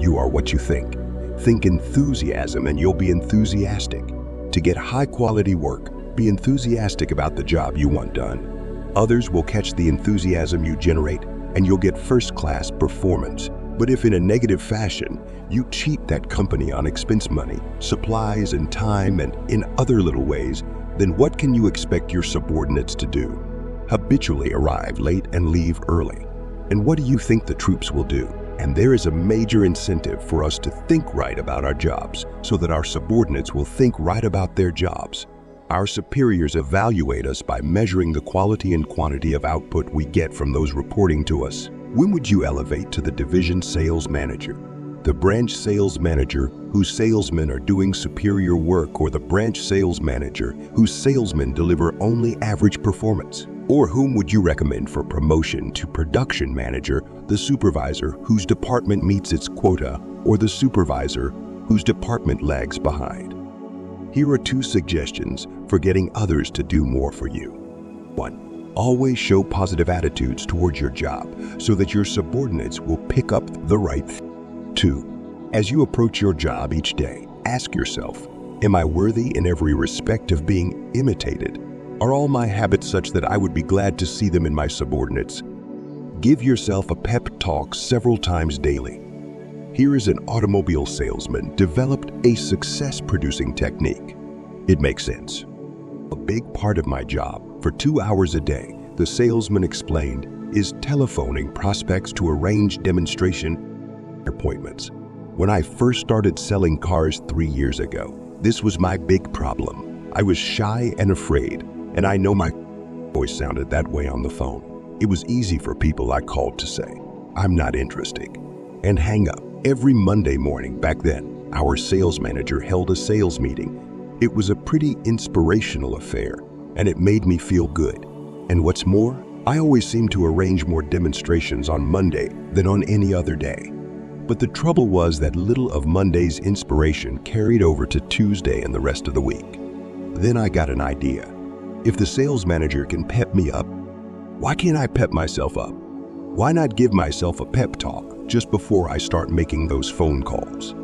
You are what you think. Think enthusiasm and you'll be enthusiastic. To get high-quality work, be enthusiastic about the job you want done. Others will catch the enthusiasm you generate and you'll get first-class performance. But if in a negative fashion, you cheat that company on expense money, supplies and time and in other little ways, then what can you expect your subordinates to do? Habitually arrive late and leave early. And what do you think the troops will do? And there is a major incentive for us to think right about our jobs so that our subordinates will think right about their jobs. Our superiors evaluate us by measuring the quality and quantity of output we get from those reporting to us. When would you elevate to the division sales manager, the branch sales manager whose salesmen are doing superior work, or the branch sales manager whose salesmen deliver only average performance? Or whom would you recommend for promotion to production manager, the supervisor whose department meets its quota, or the supervisor whose department lags behind? Here are 2 suggestions for getting others to do more for you. 1. Always show positive attitudes towards your job so that your subordinates will pick up the right thing. 2. As you approach your job each day, ask yourself, am I worthy in every respect of being imitated? Are all my habits such that I would be glad to see them in my subordinates? Give yourself a pep talk several times daily. Here is an automobile salesman developed a success-producing technique. It makes sense. A big part of my job, for 2 hours a day, the salesman explained, is telephoning prospects to arrange demonstration appointments. When I first started selling cars 3 years ago, this was my big problem. I was shy and afraid, and I know my voice sounded that way on the phone. It was easy for people I called to say, I'm not interested, and hang up. Every Monday morning back then, our sales manager held a sales meeting. It was a pretty inspirational affair, and it made me feel good. And what's more, I always seemed to arrange more demonstrations on Monday than on any other day. But the trouble was that little of Monday's inspiration carried over to Tuesday and the rest of the week. Then I got an idea. If the sales manager can pep me up, why can't I pep myself up? Why not give myself a pep talk just before I start making those phone calls?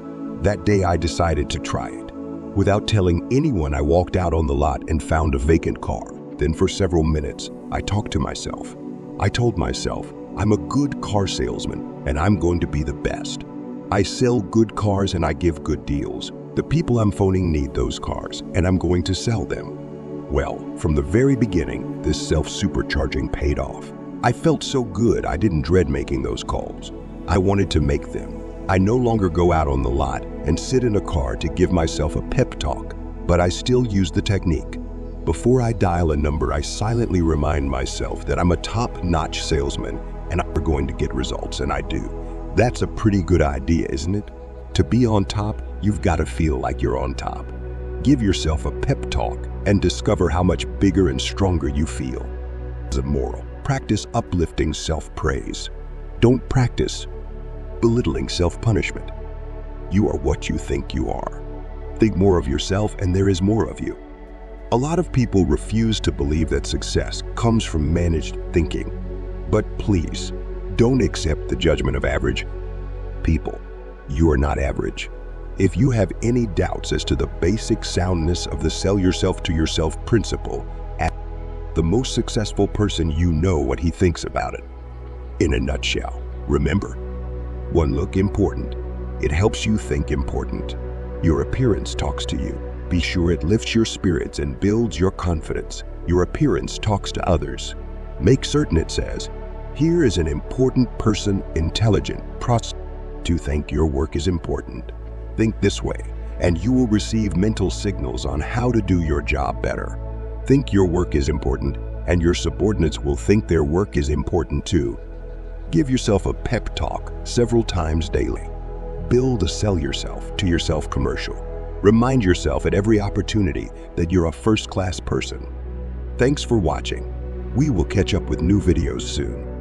That day I decided to try it. Without telling anyone, I walked out on the lot and found a vacant car. Then for several minutes, I talked to myself. I told myself, I'm a good car salesman and I'm going to be the best. I sell good cars and I give good deals. The people I'm phoning need those cars and I'm going to sell them. Well, from the very beginning, this self-supercharging paid off. I felt so good I didn't dread making those calls. I wanted to make them. I no longer go out on the lot and sit in a car to give myself a pep talk, but I still use the technique. Before I dial a number, I silently remind myself that I'm a top-notch salesman and I'm going to get results, and I do. That's a pretty good idea, isn't it? To be on top, you've got to feel like you're on top. Give yourself a pep talk and discover how much bigger and stronger you feel. As a moral, practice uplifting self-praise. Don't practice belittling self-punishment. You are what you think you are. Think more of yourself and there is more of you. A lot of people refuse to believe that success comes from managed thinking. But please, don't accept the judgment of average people. You are not average. If you have any doubts as to the basic soundness of the sell yourself to yourself principle, ask the most successful person you know what he thinks about it. In a nutshell, remember, one look important. It helps you think important. Your appearance talks to you. Be sure it lifts your spirits and builds your confidence. Your appearance talks to others. Make certain it says, here is an important person, intelligent, to think your work is important. Think this way, and you will receive mental signals on how to do your job better. Think your work is important, and your subordinates will think their work is important too. Give yourself a pep talk several times daily. Build a sell yourself to yourself commercial. Remind yourself at every opportunity that you're a first-class person. Thanks for watching. We will catch up with new videos soon.